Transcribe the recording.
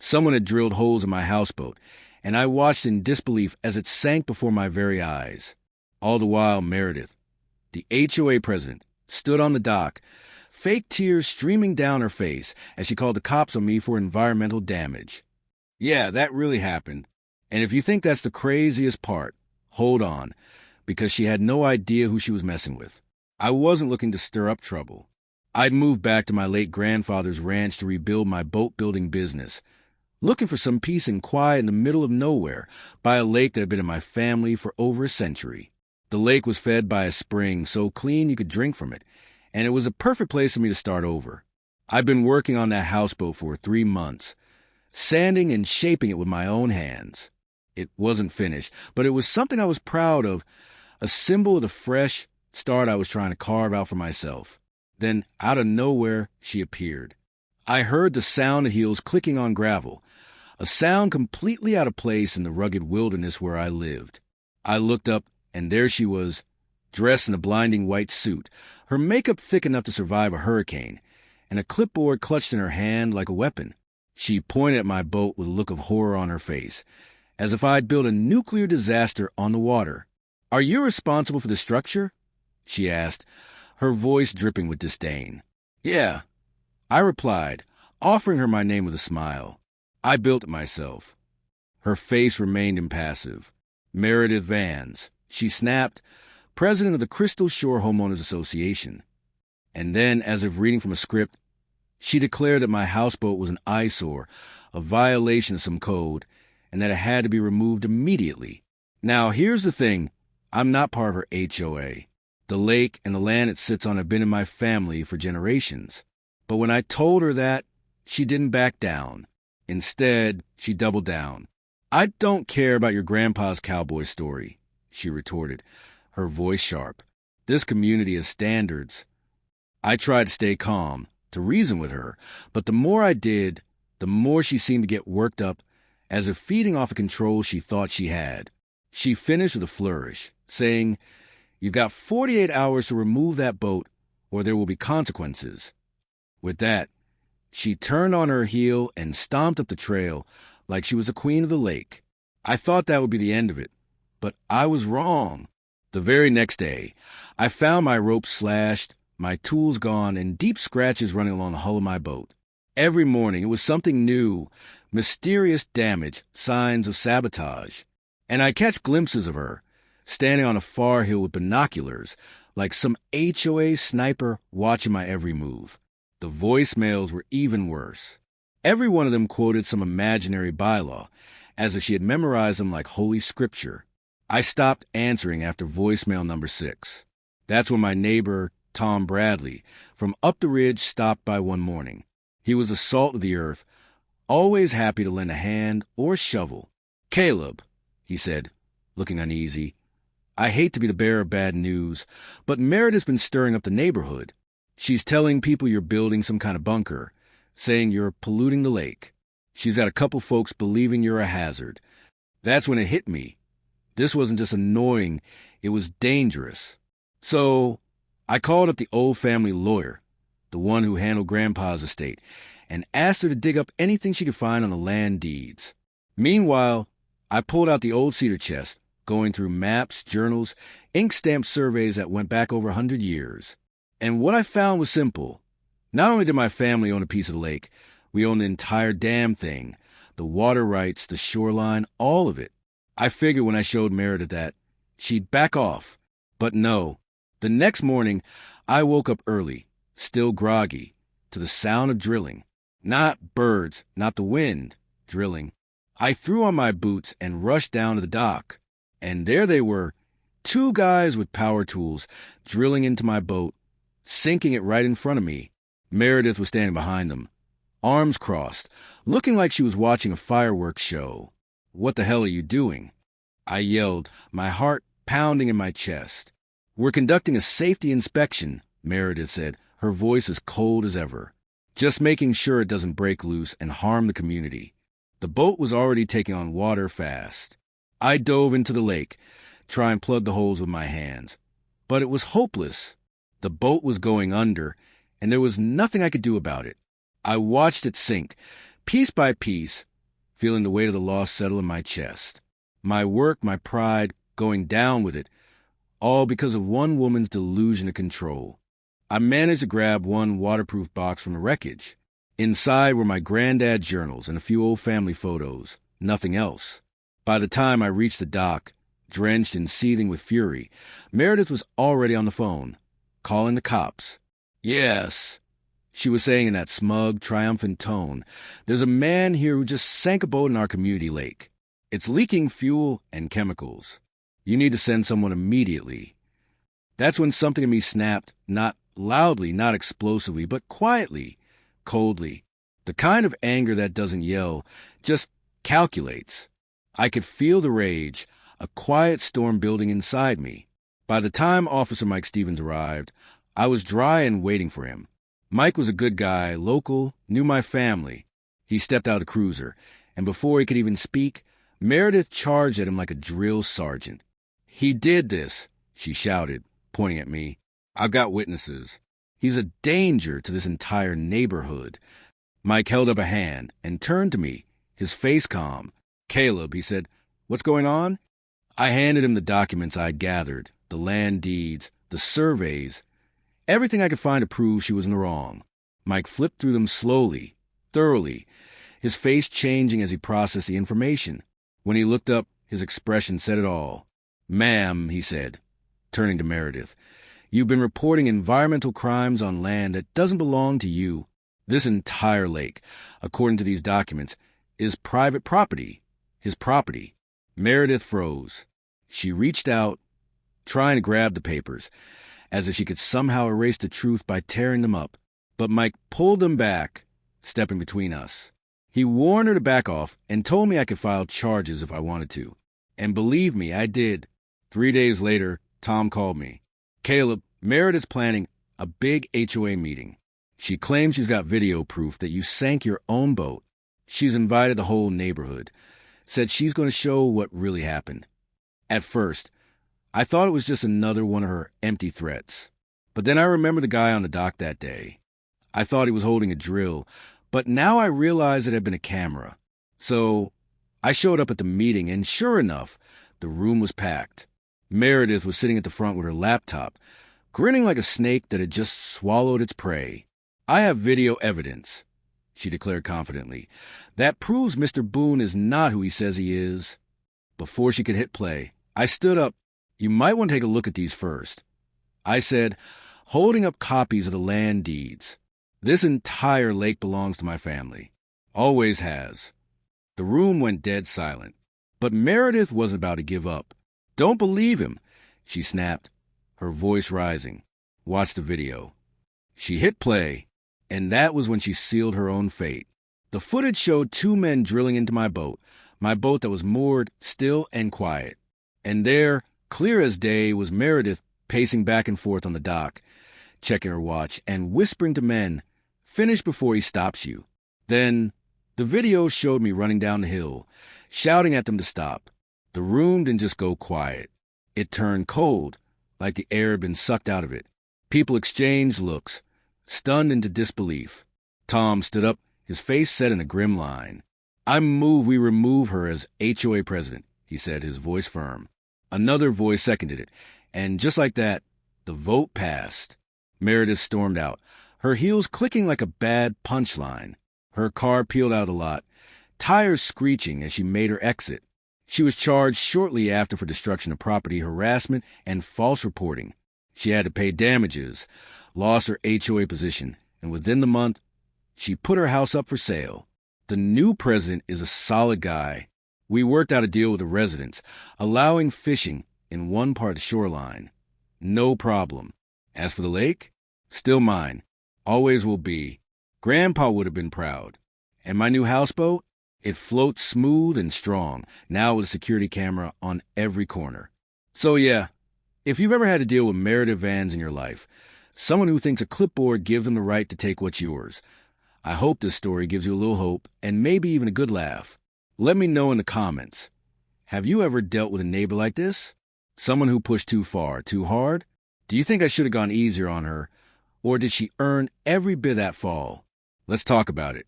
Someone had drilled holes in my houseboat, and I watched in disbelief as it sank before my very eyes. All the while, Meredith, the HOA president, stood on the dock, fake tears streaming down her face as she called the cops on me for environmental damage. Yeah, that really happened. And if you think that's the craziest part, hold on, because she had no idea who she was messing with. I wasn't looking to stir up trouble. I'd moved back to my late grandfather's ranch to rebuild my boat-building business, looking for some peace and quiet in the middle of nowhere by a lake that had been in my family for over a century. The lake was fed by a spring so clean you could drink from it, and it was a perfect place for me to start over. I'd been working on that houseboat for 3 months, sanding and shaping it with my own hands. It wasn't finished, but it was something I was proud of, a symbol of the fresh start I was trying to carve out for myself. Then, out of nowhere, she appeared. I heard the sound of heels clicking on gravel, a sound completely out of place in the rugged wilderness where I lived. I looked up, and there she was, dressed in a blinding white suit, her makeup thick enough to survive a hurricane, and a clipboard clutched in her hand like a weapon. She pointed at my boat with a look of horror on her face, as if I'd built a nuclear disaster on the water. "Are you responsible for the structure?" she asked, her voice dripping with disdain. "Yeah," I replied, offering her my name with a smile. "I built it myself." Her face remained impassive. "Meredith Vans," she snapped, president of the Crystal Shore Homeowners Association. And then, as if reading from a script, she declared that my houseboat was an eyesore, a violation of some code, and that it had to be removed immediately. Now, here's the thing. I'm not part of her HOA. The lake and the land it sits on have been in my family for generations. But when I told her that, she didn't back down. Instead, she doubled down. "I don't care about your grandpa's cowboy story," she retorted, her voice sharp. "This community has standards." I tried to stay calm, to reason with her, but the more I did, the more she seemed to get worked up, as if feeding off a control she thought she had. She finished with a flourish, saying, "You've got 48 hours to remove that boat, or there will be consequences." With that, she turned on her heel and stomped up the trail like she was the queen of the lake. I thought that would be the end of it, but I was wrong. The very next day, I found my rope slashed, my tools gone, and deep scratches running along the hull of my boat. Every morning it was something new, mysterious damage, signs of sabotage. And I catch glimpses of her, standing on a far hill with binoculars, like some HOA sniper watching my every move. The voicemails were even worse. Every one of them quoted some imaginary bylaw, as if she had memorized them like holy scripture. I stopped answering after voicemail number 6. That's when my neighbor, Tom Bradley, from up the ridge stopped by one morning. He was the salt of the earth, always happy to lend a hand or a shovel. "Caleb," he said, looking uneasy, "I hate to be the bearer of bad news, but Meredith's been stirring up the neighborhood. She's telling people you're building some kind of bunker, saying you're polluting the lake. She's got a couple folks believing you're a hazard." That's when it hit me. This wasn't just annoying, it was dangerous. So I called up the old family lawyer, the one who handled Grandpa's estate, and asked her to dig up anything she could find on the land deeds. Meanwhile, I pulled out the old cedar chest, going through maps, journals, ink-stamped surveys that went back over 100 years. And what I found was simple. Not only did my family own a piece of the lake, we owned the entire damn thing, the water rights, the shoreline, all of it. I figured when I showed Meredith that, she'd back off. But no. The next morning, I woke up early, still groggy, to the sound of drilling. Not birds, not the wind, drilling. I threw on my boots and rushed down to the dock. And there they were, 2 guys with power tools, drilling into my boat, sinking it right in front of me. Meredith was standing behind them, arms crossed, looking like she was watching a fireworks show. "What the hell are you doing?" I yelled, my heart pounding in my chest. "We're conducting a safety inspection," Meredith said, her voice as cold as ever. "Just making sure it doesn't break loose and harm the community." The boat was already taking on water fast. I dove into the lake, trying to plug the holes with my hands. But it was hopeless. The boat was going under, and there was nothing I could do about it. I watched it sink, piece by piece, feeling the weight of the loss settle in my chest. My work, my pride, going down with it, all because of one woman's delusion of control. I managed to grab one waterproof box from the wreckage. Inside were my granddad's journals and a few old family photos. Nothing else. By the time I reached the dock, drenched and seething with fury, Meredith was already on the phone, calling the cops. "Yes," she was saying in that smug, triumphant tone, "there's a man here who just sank a boat in our community lake. It's leaking fuel and chemicals. You need to send someone immediately." That's when something in me snapped, not loudly, not explosively, but quietly, coldly. The kind of anger that doesn't yell, just calculates. I could feel the rage, a quiet storm building inside me. By the time Officer Mike Stevens arrived, I was dry and waiting for him. Mike was a good guy, local, knew my family. He stepped out of the cruiser, and before he could even speak, Meredith charged at him like a drill sergeant. "He did this," she shouted, pointing at me. "I've got witnesses. He's a danger to this entire neighborhood." Mike held up a hand and turned to me, his face calm. "Caleb," he said, "what's going on?" I handed him the documents I'd gathered, the land deeds, the surveys, everything I could find to prove she was in the wrong. Mike flipped through them slowly, thoroughly, his face changing as he processed the information. When he looked up, his expression said it all. "Ma'am," he said, turning to Meredith, "you've been reporting environmental crimes on land that doesn't belong to you. This entire lake, according to these documents, is private property, his property." Meredith froze. She reached out, trying to grab the papers, as if she could somehow erase the truth by tearing them up. But Mike pulled them back, stepping between us. He warned her to back off and told me I could file charges if I wanted to. And believe me, I did. 3 days later, Tom called me. "Caleb, Meredith's planning a big HOA meeting. She claims she's got video proof that you sank your own boat. She's invited the whole neighborhood. Said she's going to show what really happened." At first, I thought it was just another one of her empty threats. But then I remembered the guy on the dock that day. I thought he was holding a drill, but now I realized it had been a camera. So I showed up at the meeting, and sure enough, the room was packed. Meredith was sitting at the front with her laptop, grinning like a snake that had just swallowed its prey. "I have video evidence," she declared confidently. "That proves Mr. Boone is not who he says he is." Before she could hit play, I stood up. "You might want to take a look at these first," I said, holding up copies of the land deeds. "This entire lake belongs to my family. Always has." The room went dead silent. But Meredith wasn't about to give up. "Don't believe him," she snapped, her voice rising. "Watch the video." She hit play, and that was when she sealed her own fate. The footage showed 2 men drilling into my boat that was moored, still and quiet. And there, clear as day, was Meredith pacing back and forth on the dock, checking her watch and whispering to men, "Finish before he stops you." Then the video showed me running down the hill, shouting at them to stop. The room didn't just go quiet. It turned cold, like the air had been sucked out of it. People exchanged looks, stunned into disbelief. Tom stood up, his face set in a grim line. "I move we remove her as HOA president," he said, his voice firm. Another voice seconded it, and just like that, the vote passed. Meredith stormed out, her heels clicking like a bad punchline. Her car peeled out of the lot, tires screeching as she made her exit. She was charged shortly after for destruction of property, harassment, and false reporting. She had to pay damages, lost her HOA position, and within the month, she put her house up for sale. The new president is a solid guy. We worked out a deal with the residents, allowing fishing in one part of the shoreline. No problem. As for the lake, still mine. Always will be. Grandpa would have been proud. And my new houseboat? It floats smooth and strong, now with a security camera on every corner. So yeah, if you've ever had to deal with Meredith Vans in your life, someone who thinks a clipboard gives them the right to take what's yours, I hope this story gives you a little hope and maybe even a good laugh. Let me know in the comments. Have you ever dealt with a neighbor like this? Someone who pushed too far, too hard? Do you think I should have gone easier on her? Or did she earn every bit of that fall? Let's talk about it.